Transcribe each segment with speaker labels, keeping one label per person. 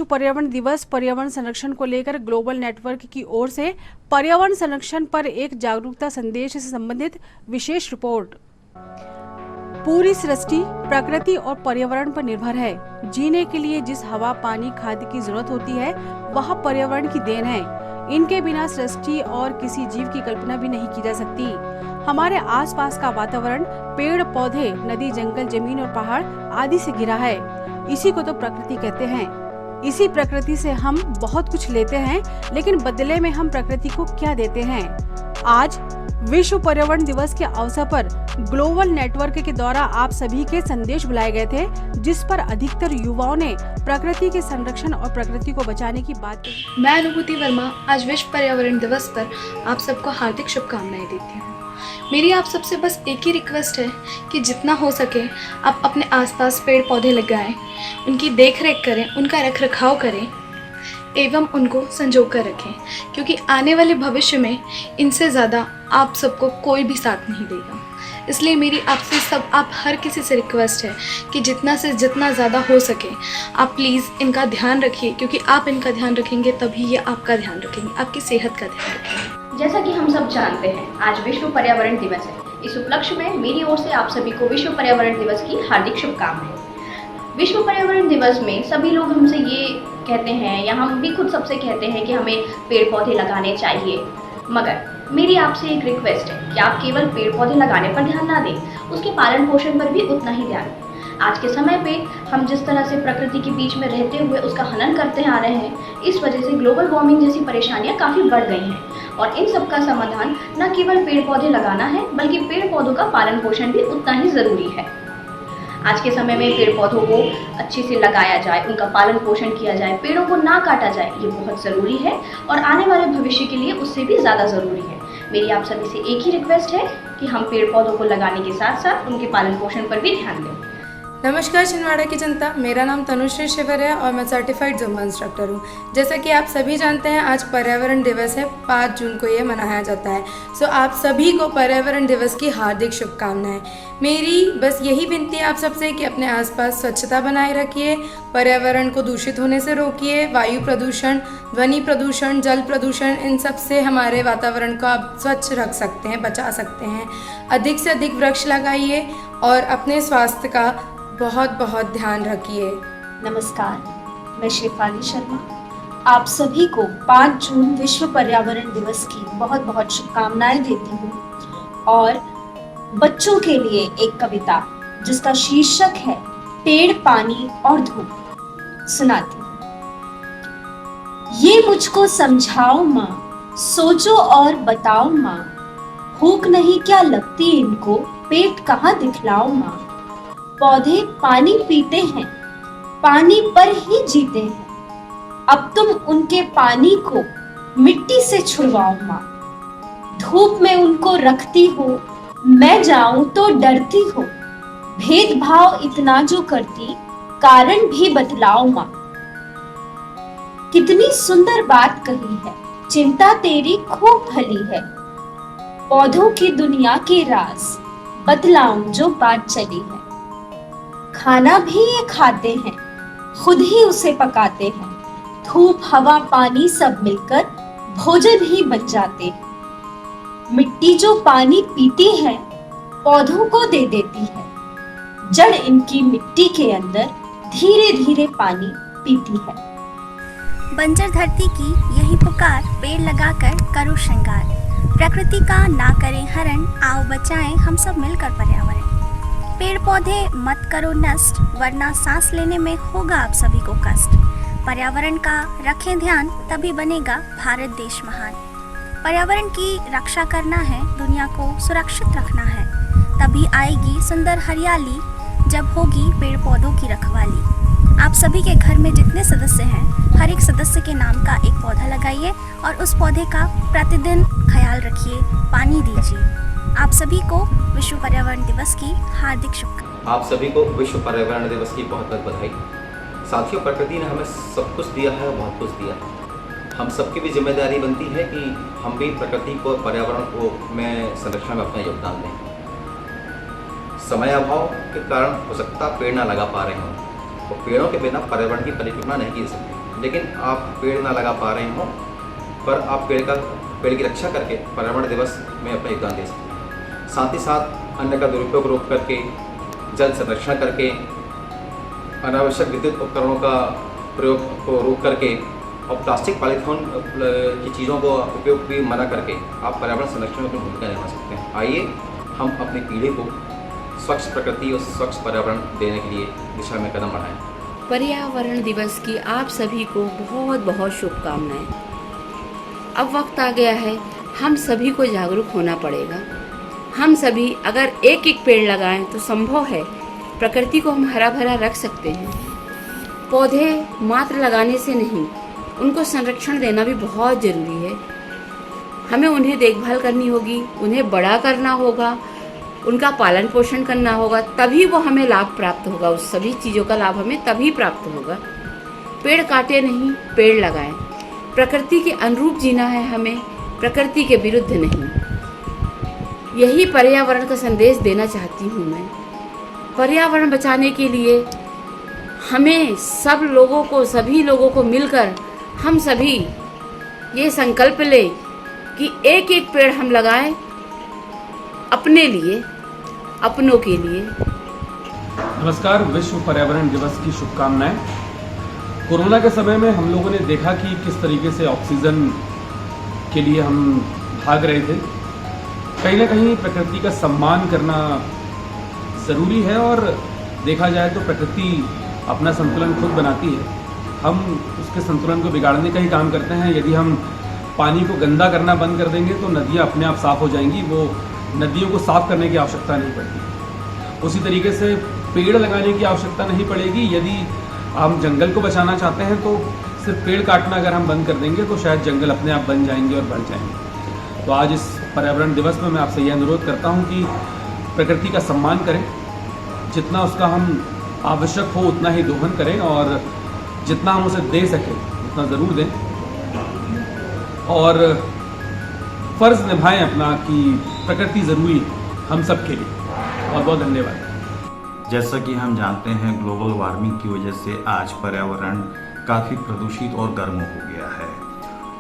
Speaker 1: विश्व पर्यावरण दिवस पर्यावरण संरक्षण को लेकर ग्लोबल नेटवर्क की ओर से पर्यावरण संरक्षण पर एक जागरूकता संदेश से संबंधित विशेष रिपोर्ट। पूरी सृष्टि प्रकृति और पर्यावरण पर निर्भर है। जीने के लिए जिस हवा, पानी, खाद्य की जरूरत होती है वह पर्यावरण की देन है। इनके बिना सृष्टि और किसी जीव की कल्पना भी नहीं की जा सकती। हमारे आसपास का वातावरण पेड़ पौधे, नदी, जंगल, जमीन और पहाड़ आदि से घिरा है। इसी को तो प्रकृति कहते हैं। इसी प्रकृति से हम बहुत कुछ लेते हैं, लेकिन बदले में हम प्रकृति को क्या देते हैं? आज विश्व पर्यावरण दिवस के अवसर पर ग्लोबल नेटवर्क के द्वारा आप सभी के संदेश बुलाए गए थे, जिस पर अधिकतर युवाओं ने प्रकृति के संरक्षण और प्रकृति को बचाने की बात कही।
Speaker 2: मैं अनुभूति वर्मा आज विश्व पर्यावरण दिवस पर आप सबको हार्दिक शुभकामनाएं देती हूँ। मेरी आप सबसे बस एक ही रिक्वेस्ट है कि जितना हो सके आप अपने आसपास पेड़ पौधे लगाएं, उनकी देख रेख करें, उनका रख रखाव करें एवं उनको संजो कर रखें, क्योंकि आने वाले भविष्य में इनसे ज़्यादा आप सबको कोई भी साथ नहीं देगा। इसलिए मेरी आपसे आप हर किसी से रिक्वेस्ट है कि जितना से जितना ज़्यादा हो सके आप प्लीज़ इनका ध्यान रखिए, क्योंकि आप इनका ध्यान रखेंगे तभी ये आपका ध्यान रखेंगे, आपकी सेहत का ध्यान रखेंगे।
Speaker 3: जैसा कि हम सब जानते हैं, आज विश्व पर्यावरण दिवस है। इस उपलक्ष्य में मेरी ओर से आप सभी को विश्व पर्यावरण दिवस की हार्दिक शुभकामनाएं। विश्व पर्यावरण दिवस में सभी लोग हमसे ये कहते हैं, या हम भी खुद सबसे कहते हैं कि हमें पेड़ पौधे लगाने चाहिए, मगर मेरी आपसे एक रिक्वेस्ट है कि आप केवल पेड़ पौधे लगाने पर ध्यान ना दें, उसके पालन पोषण पर भी उतना ही ध्यान दें। आज के समय पे हम जिस तरह से प्रकृति के बीच में रहते हुए उसका हनन करते आ रहे हैं, इस वजह से ग्लोबल वार्मिंग जैसी परेशानियां काफ़ी बढ़ गई हैं, और इन सब का समाधान न केवल पेड़ पौधे लगाना है, बल्कि पेड़ पौधों का पालन पोषण भी उतना ही ज़रूरी है। आज के समय में पेड़ पौधों को अच्छे से लगाया जाए, उनका पालन पोषण किया जाए, पेड़ों को ना काटा जाए, ये बहुत ज़रूरी है और आने वाले भविष्य के लिए उससे भी ज़्यादा ज़रूरी है। मेरी आप सभी से एक ही रिक्वेस्ट है कि हम पेड़ पौधों को लगाने के साथ साथ उनके पालन पोषण पर भी ध्यान दें।
Speaker 2: नमस्कार छिंदवाड़ा की जनता, मेरा नाम तनुश्री शिवर है और मैं सर्टिफाइड जुम्बा इंस्ट्रक्टर हूँ। जैसा कि आप सभी जानते हैं, आज पर्यावरण दिवस है, 5 जून को ये मनाया जाता है। सो आप सभी को पर्यावरण दिवस की हार्दिक शुभकामनाएं। मेरी बस यही विनती है आप सबसे कि अपने आसपास स्वच्छता बनाए रखिए, पर्यावरण को दूषित होने से रोकिए। वायु प्रदूषण, ध्वनि प्रदूषण, जल प्रदूषण, इन सब से हमारे वातावरण को आप स्वच्छ रख सकते हैं, बचा सकते हैं। अधिक से अधिक वृक्ष लगाइए और अपने स्वास्थ्य का बहुत बहुत ध्यान रखिए।
Speaker 4: नमस्कार, मैं शेफाली शर्मा आप सभी को 5 जून विश्व पर्यावरण दिवस की बहुत बहुत शुभकामनाएं देती हूँ, और बच्चों के लिए एक कविता जिसका शीर्षक है पेड़, पानी और धूप सुनाती हूँ। ये मुझको समझाओ माँ, सोचो और बताओ माँ, भूख नहीं क्या लगती इनको, पेट कहाँ दिखलाओ माँ। पौधे पानी पीते हैं, पानी पर ही जीते हैं, अब तुम उनके पानी को मिट्टी से छुड़वाओ माँ। धूप में उनको रखती हो, मैं जाऊं तो डरती हो, भेदभाव इतना जो करती, कारण भी बतलाओ माँ। कितनी सुंदर बात कही है, चिंता तेरी खूब भली है, पौधों की दुनिया के राज बतलाऊं जो बात चली है। खाना भी ये खाते हैं, खुद ही उसे पकाते हैं, धूप हवा पानी सब मिलकर भोजन ही बन जाते हैं। मिट्टी जो पानी पीती है, पौधों को दे देती है, जड़ इनकी मिट्टी के अंदर धीरे धीरे पानी पीती है।
Speaker 5: बंजर धरती की यही पुकार, पेड़ लगाकर करो श्रृंगार, प्रकृति का ना करें हरण, आओ बचाएं हम सब मिलकर पर्यावरण। पेड़ पौधे मत करो नष्ट, वरना सांस लेने में होगा आप सभी को कष्ट। पर्यावरण का रखें ध्यान, तभी बनेगा भारत देश महान। पर्यावरण की रक्षा करना है, दुनिया को सुरक्षित रखना है, तभी आएगी सुंदर हरियाली जब होगी पेड़ पौधों की रखवाली। आप सभी के घर में जितने सदस्य हैं, हर एक सदस्य के नाम का एक पौधा लगाइए और उस पौधे का प्रतिदिन ख्याल रखिए, पानी दीजिए। आप सभी को विश्व पर्यावरण दिवस की हार्दिक शुभकामनाएं।
Speaker 6: आप सभी को विश्व पर्यावरण दिवस की बहुत बहुत बधाई। साथियों, प्रकृति ने हमें सब कुछ दिया है, बहुत कुछ दिया है। हम सबकी भी जिम्मेदारी बनती है कि हम भी प्रकृति को, पर्यावरण को में संरक्षण में अपना योगदान दें। समय अभाव के कारण हो सकता पेड़ ना लगा पा रहे हों, तो पेड़ों के बिना पर्यावरण की परिकल्पना नहीं की जा सकती। लेकिन आप पेड़ ना लगा पा रहे हों, पर आप पेड़ की रक्षा करके पर्यावरण दिवस में अपना योगदान दे सकते हैं। साथ ही साथ अन्न का दुरुपयोग रोक करके, जल संरक्षण करके, अनावश्यक विद्युत उपकरणों का प्रयोग को रोक करके और प्लास्टिक पॉलीथीन की चीज़ों को उपयोग भी मना करके आप पर्यावरण संरक्षण में अपनी भूमिका निभा सकते हैं। आइए हम अपनी पीढ़ी को स्वच्छ प्रकृति और स्वच्छ पर्यावरण देने के लिए दिशा में कदम बढ़ाएं।
Speaker 7: पर्यावरण दिवस की आप सभी को बहुत बहुत शुभकामनाएं। अब वक्त आ गया है, हम सभी को जागरूक होना पड़ेगा। हम सभी अगर एक एक पेड़ लगाएं तो संभव है प्रकृति को हम हरा भरा रख सकते हैं। पौधे मात्र लगाने से नहीं, उनको संरक्षण देना भी बहुत ज़रूरी है। हमें उन्हें देखभाल करनी होगी, उन्हें बड़ा करना होगा, उनका पालन पोषण करना होगा, तभी वो हमें लाभ प्राप्त होगा। उस सभी चीज़ों का लाभ हमें तभी प्राप्त होगा। पेड़ काटे नहीं, पेड़ लगाएं। प्रकृति के अनुरूप जीना है हमें, प्रकृति के विरुद्ध नहीं। यही पर्यावरण का संदेश देना चाहती हूँ मैं। पर्यावरण बचाने के लिए हमें सभी लोगों को मिलकर हम सभी ये संकल्प लें कि एक एक पेड़ हम लगाएं अपने लिए, अपनों के लिए।
Speaker 8: नमस्कार, विश्व पर्यावरण दिवस की शुभकामनाएं। कोरोना के समय में हम लोगों ने देखा कि किस तरीके से ऑक्सीजन के लिए हम भाग रहे थे। कहीं ना कहीं प्रकृति का सम्मान करना ज़रूरी है और देखा जाए तो प्रकृति अपना संतुलन खुद बनाती है। हम उसके संतुलन को बिगाड़ने का ही काम करते हैं। यदि हम पानी को गंदा करना बंद कर देंगे तो नदियाँ अपने आप साफ़ हो जाएंगी, वो नदियों को साफ़ करने की आवश्यकता नहीं पड़ती। उसी तरीके से पेड़ लगाने की आवश्यकता नहीं पड़ेगी। यदि हम जंगल को बचाना चाहते हैं तो सिर्फ पेड़ काटना अगर हम बंद कर देंगे तो शायद जंगल अपने आप बन जाएंगे और बढ़ जाएंगे। तो आज इस पर्यावरण दिवस में मैं आपसे यह अनुरोध करता हूँ कि प्रकृति का सम्मान करें, जितना उसका हम आवश्यक हो उतना ही दोहन करें और जितना हम उसे दे सकें उतना ज़रूर दें और फ़र्ज़ निभाएं अपना कि प्रकृति ज़रूरी है हम सब के लिए। बहुत बहुत धन्यवाद।
Speaker 9: जैसा कि हम जानते हैं, ग्लोबल वार्मिंग की वजह से आज पर्यावरण काफ़ी प्रदूषित और गर्म हो गया है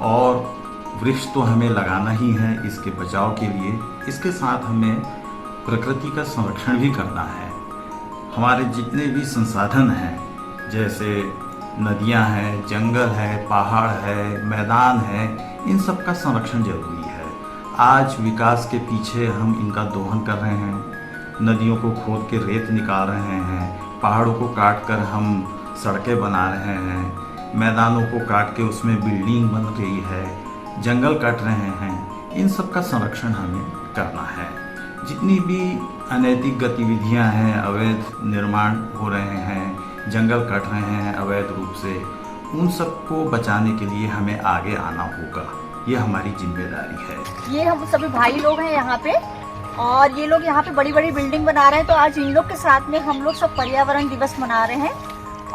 Speaker 9: और वृक्ष तो हमें लगाना ही है इसके बचाव के लिए। इसके साथ हमें प्रकृति का संरक्षण भी करना है। हमारे जितने भी संसाधन हैं, जैसे नदियां हैं, जंगल है, पहाड़ है, मैदान है, इन सब का संरक्षण जरूरी है। आज विकास के पीछे हम इनका दोहन कर रहे हैं, नदियों को खोद के रेत निकाल रहे हैं, पहाड़ों को काट कर हम सड़कें बना रहे हैं, मैदानों को काट के उसमें बिल्डिंग बन रही है, जंगल काट रहे हैं। इन सब का संरक्षण हमें करना है। जितनी भी अनैतिक गतिविधियां हैं, अवैध निर्माण हो रहे हैं, जंगल कट रहे हैं अवैध रूप से, उन सबको बचाने के लिए हमें आगे आना होगा। ये हमारी जिम्मेदारी है।
Speaker 10: ये हम सभी भाई लोग हैं यहाँ पे और ये लोग यहाँ पे बड़ी बड़ी बिल्डिंग बना रहे हैं, तो आज इन लोग के साथ में हम लोग सब पर्यावरण दिवस मना रहे हैं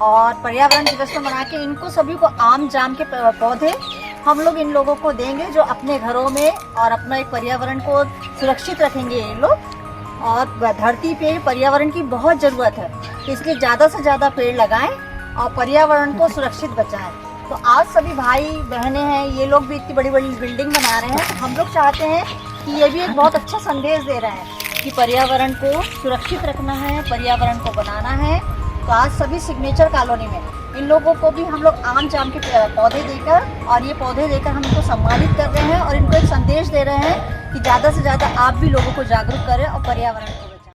Speaker 10: और पर्यावरण दिवस को मना के इनको सभी को आम जाम के पौधे हम लोग इन लोगों को देंगे जो अपने घरों में और अपना एक पर्यावरण को सुरक्षित रखेंगे ये लोग। और धरती पे पर्यावरण की बहुत ज़रूरत है, इसलिए ज़्यादा से ज़्यादा पेड़ लगाएं और पर्यावरण को सुरक्षित बचाएं। तो आज सभी भाई बहनें हैं, ये लोग भी इतनी बड़ी बड़ी बिल्डिंग बना रहे हैं, तो हम लोग चाहते हैं कि ये भी एक बहुत अच्छा संदेश दे रहे हैं कि पर्यावरण को सुरक्षित रखना है, पर्यावरण को बनाना है। तो आज सभी सिग्नेचर कॉलोनी में इन लोगों को भी हम लोग आम जाम के पौधे देकर और ये पौधे देकर हम इनको सम्मानित कर रहे हैं और इनको एक संदेश दे रहे हैं कि ज़्यादा से ज़्यादा आप भी लोगों को जागरूक करें और पर्यावरण